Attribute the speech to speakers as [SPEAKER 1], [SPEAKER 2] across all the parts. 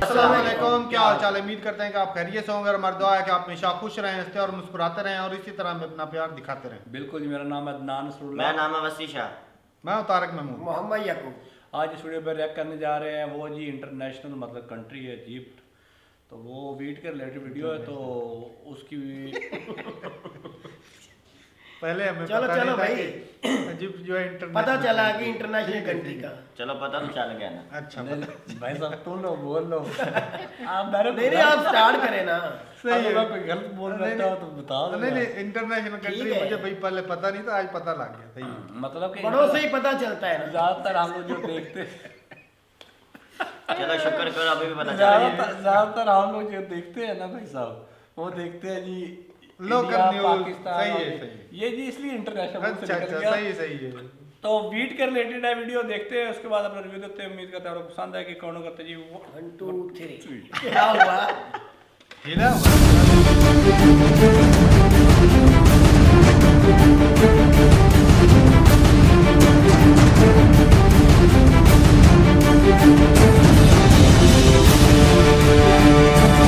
[SPEAKER 1] अस्सलाम वालेकुम, क्या हाल चाल है। उम्मीद करते हैं कि आप खैरियत से होंगे और हमारी दुआ है कि आप हमेशा खुश रहें, हंसते और मुस्कुराते रहें और इसी तरह हमें अपना प्यार दिखाते रहें।
[SPEAKER 2] बिल्कुल जी, मेरा नाम है अदनान नसरुल्लाह।
[SPEAKER 3] मेरा नाम है वसी शाह।
[SPEAKER 1] मैं हूं तारक महमूद।
[SPEAKER 4] मोहम्मद याकूब।
[SPEAKER 2] आज इस वीडियो पर रिएक्ट करने जा रहे हैं वो जी इंटरनेशनल मतलब कंट्री है इजिप्ट। तो वो वीट के रिलेटेड वीडियो है तो उसकी
[SPEAKER 1] पहले हमें
[SPEAKER 4] चलो
[SPEAKER 1] पता
[SPEAKER 4] चलो
[SPEAKER 1] नहीं था
[SPEAKER 4] भाई,
[SPEAKER 1] कि इजिप्ट जो है इंटरनेशनल
[SPEAKER 4] पता चला कि इंटरनेशनल कंट्री का।
[SPEAKER 3] चलो पता तो चल गया ना।
[SPEAKER 1] अच्छा
[SPEAKER 2] भाई साहब तुम लोग बोल लो। आप
[SPEAKER 4] नहीं आप स्टार्ट करें ना।
[SPEAKER 1] सही है।
[SPEAKER 2] मैं कोई गलत बोल रहा था तो बता दो।
[SPEAKER 1] नहीं इंटरनेशनल कंट्री
[SPEAKER 4] ठीक है।
[SPEAKER 1] मुझे भाई पहले पता नहीं था, आज पता लग गया। सही है।
[SPEAKER 2] मतलब कि
[SPEAKER 4] बड़ों से ही पता चलता है ना।
[SPEAKER 2] ज्यादातर हम लोग जो देखते
[SPEAKER 3] चलो शुक्र करो अभी भी पता चल गया।
[SPEAKER 2] ज्यादातर हम लोग जो देखते हैं ना भाई साहब, वो देखते हैं जी
[SPEAKER 1] लोकल
[SPEAKER 2] इंडिया,
[SPEAKER 1] न्यूज़।
[SPEAKER 2] पाकिस्तान
[SPEAKER 1] सही है,
[SPEAKER 2] और
[SPEAKER 1] सही है।
[SPEAKER 2] ये जी इसलिए इंटरनेशनल
[SPEAKER 1] अच्छा सही है।
[SPEAKER 2] तो वीट के रिलेटेड है वीडियो देखते हैं, उसके बाद अपना रिव्यू देते हैं। उम्मीद करते हैं आपको पसंद है कि कौन करते जी
[SPEAKER 4] 1 2 3 क्या हुआ?
[SPEAKER 1] हिला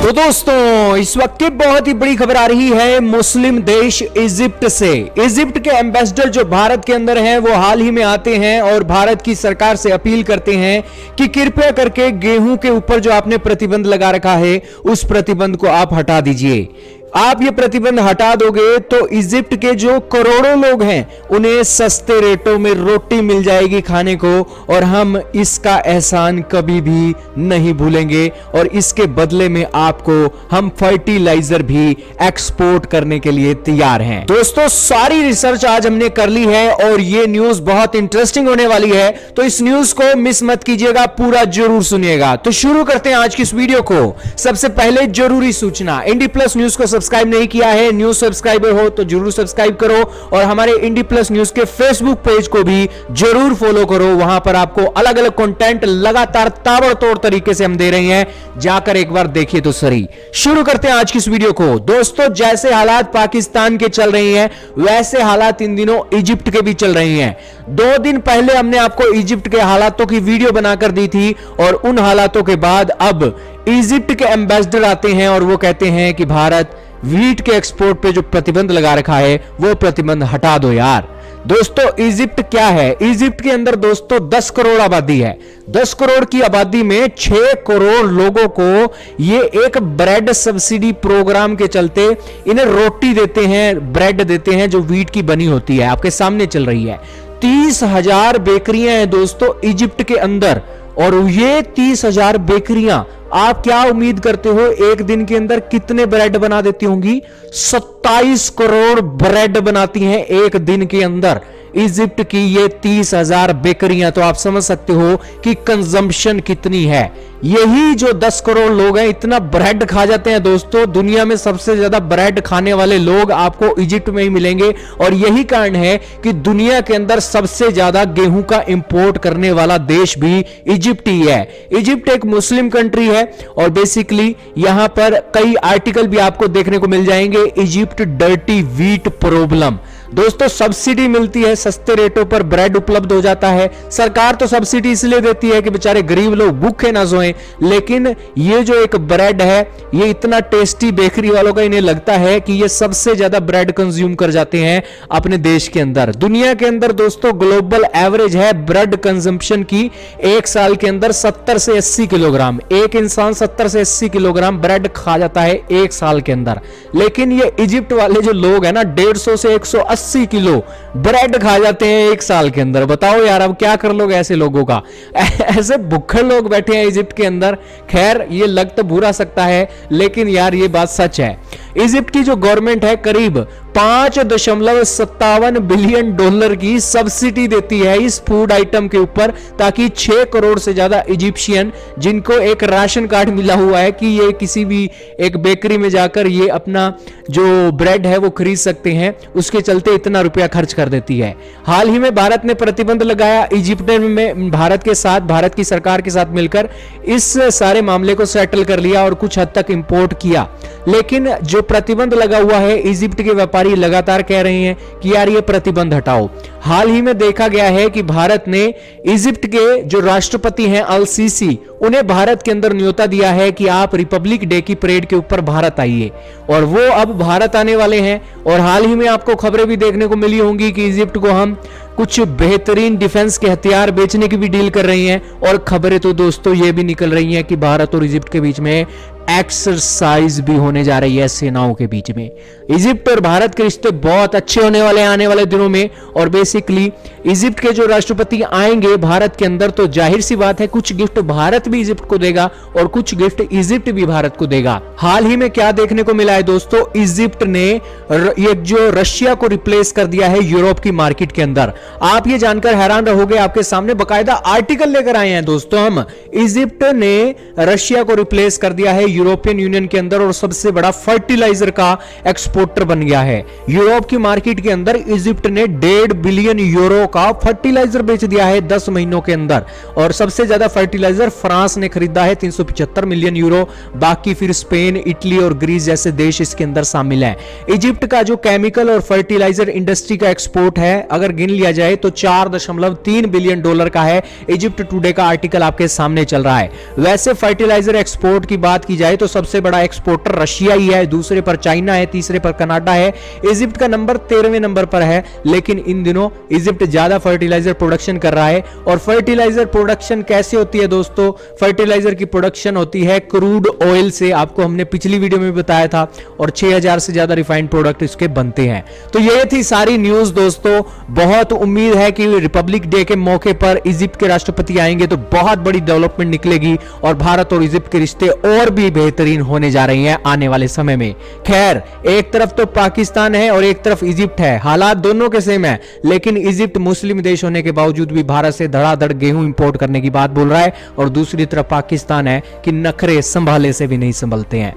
[SPEAKER 5] तो दोस्तों इस वक्त की बहुत ही बड़ी खबर आ रही है मुस्लिम देश इजिप्ट से। इजिप्ट के एम्बेसडर जो भारत के अंदर हैं वो हाल ही में आते हैं और भारत की सरकार से अपील करते हैं कि कृपया करके गेहूं के ऊपर जो आपने प्रतिबंध लगा रखा है उस प्रतिबंध को आप हटा दीजिए। आप ये प्रतिबंध हटा दोगे तो इजिप्ट के जो करोड़ों लोग हैं उन्हें सस्ते रेटों में रोटी मिल जाएगी खाने को, और हम इसका एहसान कभी भी नहीं भूलेंगे और इसके बदले में आपको हम फर्टिलाइजर भी एक्सपोर्ट करने के लिए तैयार हैं। दोस्तों सारी रिसर्च आज हमने कर ली है और ये न्यूज बहुत इंटरेस्टिंग होने वाली है, तो इस न्यूज को मिस मत कीजिएगा, पूरा जरूर सुनिएगा। तो शुरू करते हैं आज की इस वीडियो को। सबसे पहले जरूरी सूचना, इंडी प्लस न्यूज को सब्सक्राइब नहीं किया है, न्यूज सब्सक्राइबर हो तो जरूर सब्सक्राइब करो और हमारे इंडी प्लस न्यूज के फेसबुक पेज को भी जरूर फॉलो करो। वहां पर आपको अलग अलग कंटेंट लगातार ताबड़तोड़ तरीके से हम दे रहे हैं, जाकर एक बार देखिए तो सही। शुरू करते हैं आज की इस वीडियो को। दोस्तों जैसे हालात पाकिस्तान के चल रहे हैं वैसे हालात इन दिनों इजिप्ट के भी चल रहे हैं। 2 दिन पहले हमने आपको इजिप्ट के हालातों की वीडियो बनाकर दी थी और उन हालातों के बाद अब इजिप्ट के एम्बेसडर आते हैं और वो कहते हैं कि भारत वीट के एक्सपोर्ट पे जो प्रतिबंध लगा रखा है वो प्रतिबंध हटा दो यार। दोस्तों इजिप्ट क्या है? इजिप्ट के अंदर दोस्तों 10 करोड़ आबादी है। 10 करोड़ की आबादी में 6 करोड़ लोगों को ये एक ब्रेड सब्सिडी प्रोग्राम के चलते इन्हें रोटी देते हैं, ब्रेड देते हैं जो वीट की बनी होती है, आपके सामने चल रही है। 30,000 बेकरियां हैं दोस्तों इजिप्ट के अंदर, और ये 30,000 बेकरियां आप क्या उम्मीद करते हो एक दिन के अंदर कितने ब्रेड बना देती होंगी? 27 करोड़ ब्रेड बनाती हैं एक दिन के अंदर इजिप्ट की ये 30,000 बेकरियां। तो आप समझ सकते हो कि कंजम्पशन कितनी है। यही जो 10 करोड़ लोग हैं इतना ब्रेड खा जाते हैं दोस्तों। दुनिया में सबसे ज्यादा ब्रेड खाने वाले लोग आपको इजिप्ट में ही मिलेंगे और यही कारण है कि दुनिया के अंदर सबसे ज्यादा गेहूं का इंपोर्ट करने वाला देश भी इजिप्ट ही है। इजिप्ट एक मुस्लिम कंट्री है और बेसिकली यहां पर कई आर्टिकल भी आपको देखने को मिल जाएंगे। Egypt dirty wheat problem. दोस्तों सब्सिडी मिलती है, सस्ते रेटों पर ब्रेड उपलब्ध हो जाता है। सरकार तो सब्सिडी इसलिए देती है कि बेचारे गरीब लोग भूखे ना सोएं, लेकिन ये जो एक ब्रेड है ये इतना टेस्टी बेकरी वालों का इन्हें लगता है कि ये सबसे ज्यादा ब्रेड कंज्यूम कर जाते हैं अपने देश के अंदर। दुनिया के अंदर दोस्तों ग्लोबल एवरेज है ब्रेड कंजम्पशन की, एक साल के अंदर 70 से 80 किलोग्राम। एक इंसान 70 से 80 किलोग्राम ब्रेड खा जाता है एक साल के अंदर, लेकिन ये इजिप्ट वाले जो लोग हैं ना 150 से 180 किलो ब्रेड खा जाते हैं एक साल के अंदर। बताओ यार अब क्या कर लोगे ऐसे लोगों का? ऐसे भुक्खड़ लोग बैठे हैं इजिप्ट के अंदर। खैर ये लग तो बुरा सकता है लेकिन यार ये बात सच है। इजिप्ट की जो गवर्नमेंट है करीब 5.57 बिलियन डॉलर की सब्सिडी देती है इस फूड आइटम के ऊपर, ताकि 6 करोड़ से ज्यादा इजिप्शियन जिनको एक राशन कार्ड मिला हुआ है कि ये किसी भी एक बेकरी में जाकर ये अपना जो ब्रेड है वो खरीद सकते हैं, उसके चलते इतना रुपया खर्च कर देती है। हाल ही में भारत ने प्रतिबंध लगाया, इजिप्ट में भारत के साथ, भारत की सरकार के साथ मिलकर इस सारे मामले को सेटल कर लिया और कुछ हद तक इंपोर्ट किया। लेकिन जो प्रतिबंध लगा हुआ है इजिप्ट के व्यापार व्यापारी लगातार कह रहे हैं कि यार ये प्रतिबंध हटाओ। हाल ही में देखा गया है कि भारत ने इजिप्ट के जो राष्ट्रपति हैं अल सीसी, उन्हें भारत के अंदर न्योता दिया है कि आप रिपब्लिक डे की परेड के ऊपर भारत आइए, और वो अब भारत आने वाले हैं। और हाल ही में आपको खबरें भी देखने को मिली होंगी कि इजिप्ट को हम कुछ बेहतरीन डिफेंस के हथियार बेचने की भी डील कर रही हैं। और खबरें तो दोस्तों ये भी निकल रही हैं कि भारत और इजिप्ट के बीच में एक्सरसाइज भी होने जा रही है सेनाओं के बीच में। इजिप्ट और भारत के रिश्ते बहुत अच्छे होने वाले हैं आने वाले दिनों में। और बेसिकली इजिप्ट के जो राष्ट्रपति आएंगे भारत के अंदर, तो जाहिर सी बात है कुछ गिफ्ट भारत भी इजिप्ट को देगा और कुछ गिफ्ट इजिप्ट भी भारत को देगा। हाल ही में क्या देखने को मिला है दोस्तों, इजिप्ट ने ये जो रशिया को रिप्लेस कर दिया है यूरोप की मार्केट के अंदर। आप ये जानकर हैरान रहोगे, आपके सामने बकायदा आर्टिकल लेकर आए हैं दोस्तों हम। इजिप्ट ने रशिया को रिप्लेस कर दिया है यूरोपियन यूनियन के अंदर और सबसे बड़ा फर्टिलाइजर का एक्सपोर्टर बन गया है। यूरोप की मार्केट के अंदर इजिप्ट ने 1.5 बिलियन यूरो का फर्टिलाइजर बेच दिया है 10 महीनों के अंदर। और सबसे ज्यादा फर्टिलाइजर फ्रांस ने खरीदा है 375 मिलियन यूरो। बाकी फिर स्पेन, इटली और ग्रीस जैसे देश इसके अंदर शामिल है। इजिप्ट का जो केमिकल और फर्टिलाइजर इंडस्ट्री का एक्सपोर्ट है, अगर गिन लिया जाए तो 4.3 बिलियन डॉलर का है। इजिप्ट टुडे का आर्टिकल आपके सामने चल रहा है। वैसे फर्टिलाइजर एक्सपोर्ट की बात की जाए तो सबसे बड़ा एक्सपोर्टर रशिया ही है, दूसरे पर चाइना है, तीसरे पर कनाडा है। इजिप्ट का नंबर 13वें नंबर पर है। लेकिन इन दिनों इजिप्ट ज्यादा फर्टिलाइजर प्रोडक्शन कर रहा है। और फर्टिलाइजर प्रोडक्शन कैसे होती है दोस्तों, फर्टिलाइजर की प्रोडक्शन होती है क्रूड ऑयल से, आपको हमने पिछली वीडियो में बताया था। और 6000 से ज्यादा रिफाइंड प्रोडक्ट इसके बनते हैं। तो ये थी सारी न्यूज दोस्तों। बहुत उम्मीद है कि रिपब्लिक डे के मौके पर इजिप्ट के राष्ट्रपति आएंगे तो बहुत बड़ी डेवलपमेंट निकलेगी और भारत और इजिप्ट के रिश्ते और भी बेहतरीन होने जा रही हैं आने वाले समय में। खैर, एक तरफ तो पाकिस्तान है और एक तरफ इजिप्ट है, हालात दोनों के सेम है। लेकिन इजिप्ट मुस्लिम देश होने के बावजूद भी भारत से धड़ाधड़ गेहूं इंपोर्ट करने की बात बोल रहा है, और दूसरी तरफ पाकिस्तान है कि नखरे संभाले से भी नहीं संभलते हैं।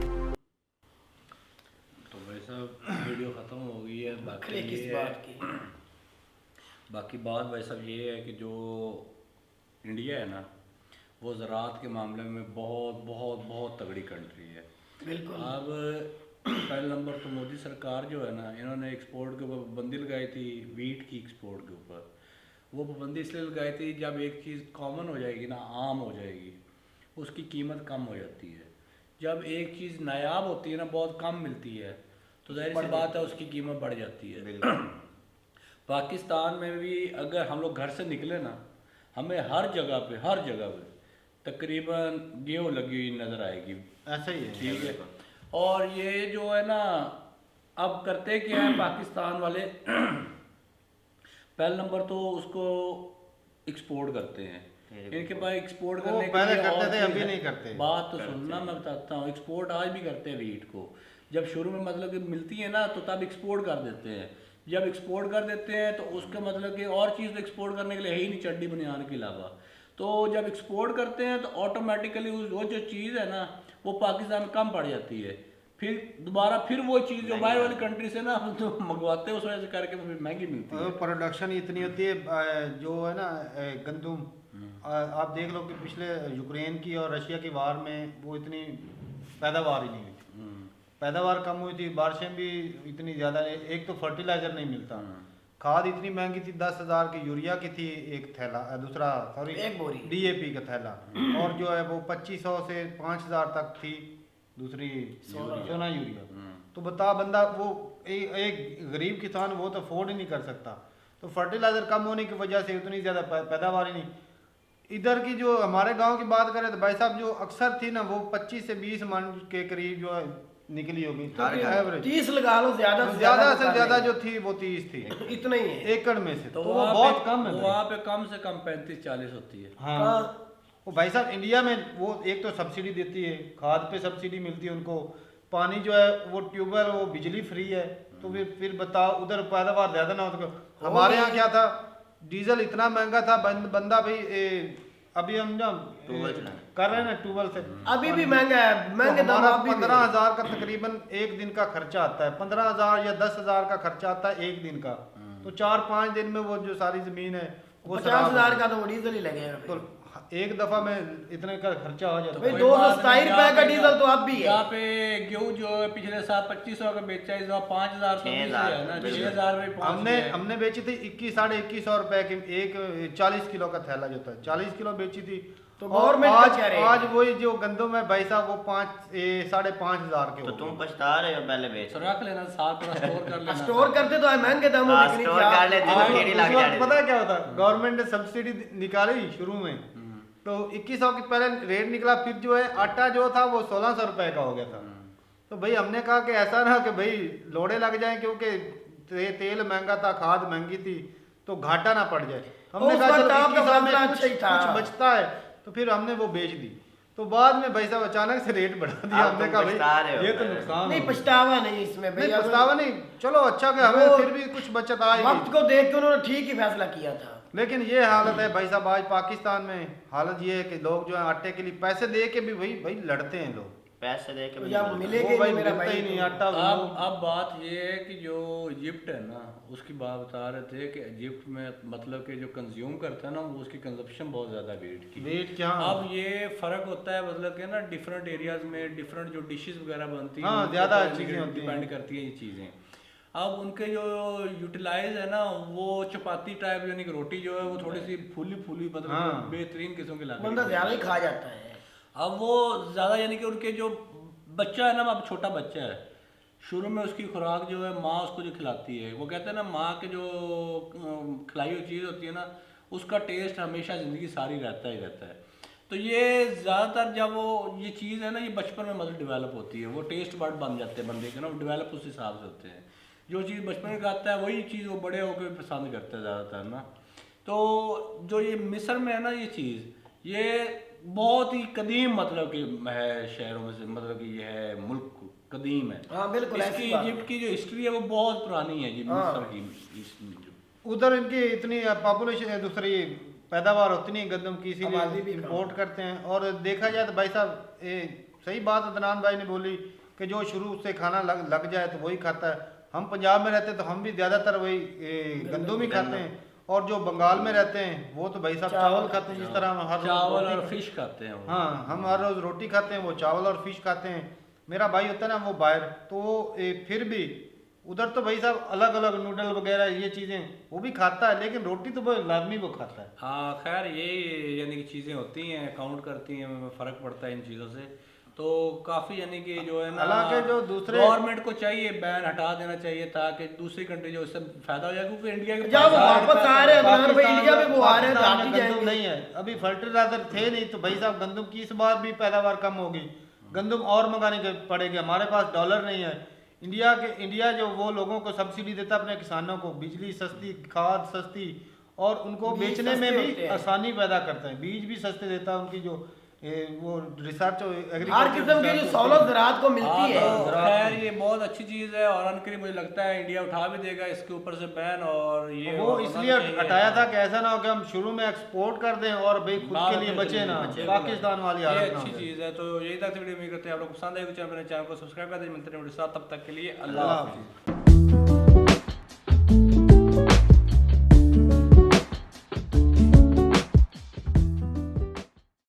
[SPEAKER 2] तो वैसा वीडियो ख़त्म हो गई है। बाकी
[SPEAKER 4] किस
[SPEAKER 2] ये
[SPEAKER 4] बात की?
[SPEAKER 2] बाकी बात वैसा ये है कि जो इंडिया है ना, वो ज़राअत के मामले में बहुत बहुत बहुत तगड़ी कंट्री है।
[SPEAKER 4] बिल्कुल।
[SPEAKER 2] अब पहले नंबर तो मोदी सरकार जो है ना, इन्होंने एक्सपोर्ट के ऊपर पाबंदी लगाई थी, वीट की एक्सपोर्ट के ऊपर। वो पाबंदी इसलिए लगाई थी, जब एक चीज़ कॉमन हो जाएगी ना, आम हो जाएगी, उसकी कीमत कम हो जाती है। जब एक चीज़ नायाब होती है ना, बहुत कम मिलती है, तो जाहिर सी बात है उसकी कीमत बढ़ जाती है। पाकिस्तान में भी अगर हम लोग घर से निकले ना, हमें हर जगह पे तकरीबन गेहूँ लगी हुई नज़र आएगी।
[SPEAKER 1] ऐसा ही है।
[SPEAKER 2] ठीक है। और ये जो है ना, अब करते क्या है पाकिस्तान वाले, पहला नंबर तो उसको एक्सपोर्ट करते हैं। इनके पास एक्सपोर्ट करने के
[SPEAKER 1] पहले
[SPEAKER 2] लिए
[SPEAKER 1] करते
[SPEAKER 2] और
[SPEAKER 1] थे,
[SPEAKER 2] चीज़
[SPEAKER 1] अभी
[SPEAKER 2] है।
[SPEAKER 1] नहीं करते।
[SPEAKER 2] बात तो सुनना, मैं बताता हूँ। एक्सपोर्ट आज भी करते हैं वीट को। जब शुरू में मतलब कि मिलती है ना, तो तब एक्सपोर्ट कर देते हैं। जब एक्सपोर्ट कर देते हैं तो उसका मतलब कि और चीज़ तो एक्सपोर्ट करने के लिए है ही नहीं, चड्डी बनियान के अलावा। तो जब एक्सपोर्ट करते हैं तो ऑटोमेटिकली वो जो चीज़ है ना, वो पाकिस्तान में कम पड़ जाती है। फिर दोबारा फिर वो चीज़ जो बाहर वाली कंट्री से ना जो मंगवाते हैं, उस वजह से करके फिर महंगी मिलती है।
[SPEAKER 1] प्रोडक्शन इतनी होती है, जो है ना गंदम, आप देख लो कि पिछले यूक्रेन की और रशिया की वार में वो इतनी पैदावार ही नहीं हुई। पैदावार कम हुई थी, बारिशें भी इतनी ज़्यादा नहीं। एक तो फर्टिलाइजर नहीं मिलता, खाद इतनी महंगी थी, 10,000 की यूरिया की थी एक थैला, दूसरा सॉरी
[SPEAKER 4] एक बोरी
[SPEAKER 1] DAP का थैला, और जो है वो 2500 से 5000 तक थी दूसरी सोना यूरिया। तो बता बंदा वो एक गरीब किसान वो तो अफोर्ड ही नहीं कर सकता। तो फर्टिलाइजर कम होने की वजह से उतनी ज़्यादा पैदावार ही नहीं। इधर की जो हमारे गांव की बात करें तो भाई साहब जो अक्सर थी ना, वो 25 से 20 मन के करीब जो है निकली होगी एवरेज।
[SPEAKER 4] 30 लगा लो, ज्यादा से
[SPEAKER 1] ज्यादा जो थी वो 30 थी
[SPEAKER 4] इतना ही है
[SPEAKER 1] एकड़ में से। तो वो
[SPEAKER 2] वहाँ
[SPEAKER 1] बहुत
[SPEAKER 2] पे-
[SPEAKER 1] कम है।
[SPEAKER 2] वहाँ पे कम से कम 35-40 होती है।
[SPEAKER 1] हाँ, वो भाई साहब इंडिया में वो एक तो सब्सिडी देती है, खाद पे सब्सिडी मिलती है उनको, पानी जो है वो ट्यूबवेल, वो बिजली फ्री है। तो फिर बताओ उधर पैदावार ज्यादा ना हो तो हमारे यहाँ क्या था, डीजल इतना महंगा था, बंदा भाई अभी हम ना कर रहे हैं ना ट्यूबवेल से,
[SPEAKER 4] अभी भी महंगा है, महंगे दाम अभी भी
[SPEAKER 1] 15,000 का तकरीबन एक दिन का खर्चा आता है। 15,000 या 10,000 का खर्चा आता है एक दिन का। तो 4-5 दिन में वो जो सारी जमीन है वो
[SPEAKER 4] 50,000 का तो वो डीजल ही लगेगा।
[SPEAKER 1] तो एक दफा में इतने का खर्चा हो जाता
[SPEAKER 4] भाई
[SPEAKER 1] है।
[SPEAKER 4] 227 रुपए का डीजल तो अब भी है।
[SPEAKER 2] यहाँ पे गेहूं जो है पिछले साल 2500 का बेचा है, इस बार 5000 तो है ना, 6000 में
[SPEAKER 1] हमने बेची थी 2100 रुपए की एक 40 किलो का थैला जो था, 40 किलो बेची थी।
[SPEAKER 4] तो
[SPEAKER 1] और
[SPEAKER 4] गवर्नमेंट का क्या रेट है?
[SPEAKER 1] आज वही जो गंदम है भाई साहब वो 5,500 के
[SPEAKER 3] तो
[SPEAKER 1] हो
[SPEAKER 3] तुम
[SPEAKER 1] गए।
[SPEAKER 3] पछता रहे हो पहले बेच
[SPEAKER 2] तो रख लेना, साल पूरा स्टोर कर लेना।
[SPEAKER 4] स्टोर करते तो है महंगे दामों में, लेकिन
[SPEAKER 3] स्टोर
[SPEAKER 4] क्या-
[SPEAKER 3] कर लेते तो फेरी
[SPEAKER 1] उस
[SPEAKER 3] लग
[SPEAKER 1] वक्त
[SPEAKER 3] जाती
[SPEAKER 1] पता है क्या होता, गवर्नमेंट ने सब्सिडी निकाली शुरू में, तो 2100 की पहले रेट निकला, फिर जो है आटा जो था वो 1600 रुपए का हो गया था। तो भाई हमने कहा कि ऐसा ना कि भाई लोड़े लग जाएं, क्योंकि तेल महंगा था, खाद महंगी थी, तो घाटा ना पड़ जाए। हमने
[SPEAKER 4] उस
[SPEAKER 1] कहा
[SPEAKER 4] वक्त
[SPEAKER 1] चलो
[SPEAKER 4] आपका
[SPEAKER 1] 2100 में
[SPEAKER 4] फैसला
[SPEAKER 1] कुछ
[SPEAKER 4] अच्छा ही था।
[SPEAKER 1] कुछ बचता है, तो फिर हमने वो बेच दी। तो बाद में भाई साहब अचानक से रेट बढ़ा दिया।
[SPEAKER 3] अब
[SPEAKER 1] हमने
[SPEAKER 3] तुम
[SPEAKER 1] कहा
[SPEAKER 3] पछता रहे हो
[SPEAKER 1] भाई ये तो
[SPEAKER 3] पहले।
[SPEAKER 1] नुकसान
[SPEAKER 4] नहीं
[SPEAKER 1] हो।
[SPEAKER 4] पछतावा नहीं इसमें
[SPEAKER 1] नहीं
[SPEAKER 4] भैया,
[SPEAKER 1] पछतावा नहीं, चलो अच्छा कि हमें
[SPEAKER 4] वो
[SPEAKER 1] फिर भी कुछ बचत आएगी।
[SPEAKER 4] वक्त को देख के उन्होंने ठीक ही फैसला किया था।
[SPEAKER 1] लेकिन ये हालत है भाई साहब, आज पाकिस्तान में हालत ये है कि लोग जो है आटे के लिए पैसे दे के भी भाई लड़ते हैं लोग।
[SPEAKER 3] पैसे दे के भी
[SPEAKER 4] या
[SPEAKER 3] नहीं मिलता।
[SPEAKER 4] मिलेगा
[SPEAKER 1] वो भाई
[SPEAKER 4] नहीं मेरा
[SPEAKER 1] मिलता ही
[SPEAKER 4] भाई
[SPEAKER 1] नहीं
[SPEAKER 4] तो।
[SPEAKER 1] आटा।
[SPEAKER 2] अब बात ये है कि जो इजिप्ट है ना, उसकी बात बता रहे थे कि इजिप्ट में मतलब कि जो कंज्यूम करता है ना, वो उसकी कंजप्शन बहुत ज़्यादा वेट की।
[SPEAKER 1] वेट क्या?
[SPEAKER 2] अब ये फ़र्क होता है मतलब कि ना डिफरेंट एरियाज में डिफरेंट जो डिशेस वगैरह बनती हैं,
[SPEAKER 1] हाँ,
[SPEAKER 2] उनके
[SPEAKER 1] ज़्यादा
[SPEAKER 2] ऊपर
[SPEAKER 1] चीज़ें होती हैं।
[SPEAKER 2] डिपेंड करती हैं ये चीज़ें। अब उनके जो यूटिलाइज है ना, वो चपाती टाइप यानी कि रोटी जो है वो थोड़ी सी फूली फूली मतलब
[SPEAKER 1] हाँ।
[SPEAKER 2] बेहतरीन किस्म की लगती
[SPEAKER 4] बंदा ज्यादा ही खा जाता है।
[SPEAKER 2] अब वो ज़्यादा यानी कि उनके जो बच्चा है ना, अब छोटा बच्चा है, शुरू में उसकी खुराक जो है माँ उसको जो खिलाती है, वो कहते हैं ना माँ के जो खिलाई हुई चीज़ होती है ना, उसका टेस्ट हमेशा ज़िंदगी सारी रहता ही रहता है। तो ये ज़्यादातर जब वो ये चीज़ है ना, ये बचपन में मतलब डेवलप होती है, वो टेस्ट बड बन जाते हैं बंदे के ना, डेवलप उस हिसाब से होते हैं। जो चीज़ बचपन में खाता है वही चीज़ वो बड़े होकर भी पसंद करते हैं ज़्यादातर ना। तो जो ये मिस्र में है ना, ये चीज़ ये बहुत ही कदीम मतलब कि है शहरों में से, मतलब कि ये है मुल्क कदीम है।
[SPEAKER 4] हाँ बिल्कुल
[SPEAKER 2] इसकी
[SPEAKER 4] ऐसी बात है।
[SPEAKER 2] इजिप्ट की जो हिस्ट्री है वो बहुत पुरानी है जी,
[SPEAKER 4] हाँ।
[SPEAKER 2] मिस्र की।
[SPEAKER 1] उधर इनकी इतनी पॉपुलेशन है, दूसरी पैदावार होती नहीं गंदम की,
[SPEAKER 4] आबादी
[SPEAKER 1] इसीलिए
[SPEAKER 4] भी कम
[SPEAKER 1] इंपोर्ट करते हैं। और देखा जाए तो भाई साहब सही बात अदनान भाई ने बोली कि जो शुरू से खाना लग जाए तो वही खाता है। हम पंजाब में रहते हैं तो हम भी ज़्यादातर वही गंदम ही खाते हैं, और जो बंगाल में रहते हैं वो तो भाई साहब चावल खाते हैं, जिस तरह हम हर रोज
[SPEAKER 2] चावल
[SPEAKER 1] रोटी
[SPEAKER 2] और फिश खाते हैं वो।
[SPEAKER 1] हाँ, हम हर रोज रोटी खाते हैं, वो चावल और फिश खाते हैं। मेरा भाई होता है ना वो बाहर, तो वो फिर भी उधर तो भाई साहब अलग अलग नूडल वगैरह ये चीज़ें वो भी खाता है, लेकिन रोटी तो वो लाजमी वो खाता है।
[SPEAKER 2] हाँ खैर ये यानी कि चीज़ें होती हैं, काउंट करती हैं, फ़र्क पड़ता है इन चीज़ों से। तो काफ़ी यानी कि जो है ना,
[SPEAKER 1] हालांकि जो दूसरे
[SPEAKER 2] गवर्नमेंट को चाहिए बैन हटा देना चाहिए ताकि दूसरी कंट्री जो इससे फायदा हो जाए, क्योंकि इंडिया के
[SPEAKER 4] जब वो
[SPEAKER 2] पास
[SPEAKER 4] वापस आ रहे हैं अदनान भाई, इंडिया में वो आ रहे हैं तो
[SPEAKER 1] पाकिस्तान
[SPEAKER 4] आप
[SPEAKER 1] में
[SPEAKER 4] ही
[SPEAKER 1] गंदम
[SPEAKER 4] जाएंगे।
[SPEAKER 1] नहीं है, अभी फर्टिलाइजर थे नहीं, तो भाई साहब गंदम की इस बार भी पैदावार कम होगी, गंदम और मंगाने पड़ेगी। हमारे पास डॉलर नहीं है। इंडिया जो वो लोगों को सब्सिडी देता है अपने किसानों को, बिजली सस्ती, खाद सस्ती, और उनको
[SPEAKER 4] बीज
[SPEAKER 1] बेचने में
[SPEAKER 4] सस्ते
[SPEAKER 1] भी
[SPEAKER 4] होते हैं।
[SPEAKER 1] आसानी पैदा करता है, बीज भी सस्ते देता है। उनकी जो वो रिसर्च
[SPEAKER 4] हर किस्म की जो सहूलत ज़राअत को मिलती है।
[SPEAKER 2] तो खैर ये बहुत अच्छी चीज़ है, और अनकरीब मुझे लगता है इंडिया उठा भी देगा इसके ऊपर से बैन। और ये
[SPEAKER 1] वो इसलिए हटाया था कि ऐसा ना हो कि हम शुरू में एक्सपोर्ट कर दें और भाई खुद के लिए बचे ना, पाकिस्तान वाली
[SPEAKER 2] ये
[SPEAKER 1] हालत ना
[SPEAKER 2] अच्छी
[SPEAKER 1] हो जाए।
[SPEAKER 2] चीज़ है। तो यही तक वीडियो उम्मीद करते हैं आप लोग पसंद आएगी, चैनल को सब्सक्राइब कर दें। मिलते हैं वीडियो साथ, तब तक के लिए अल्लाह
[SPEAKER 1] अल्लाह
[SPEAKER 2] हाफिज़।
[SPEAKER 1] हाफिज़।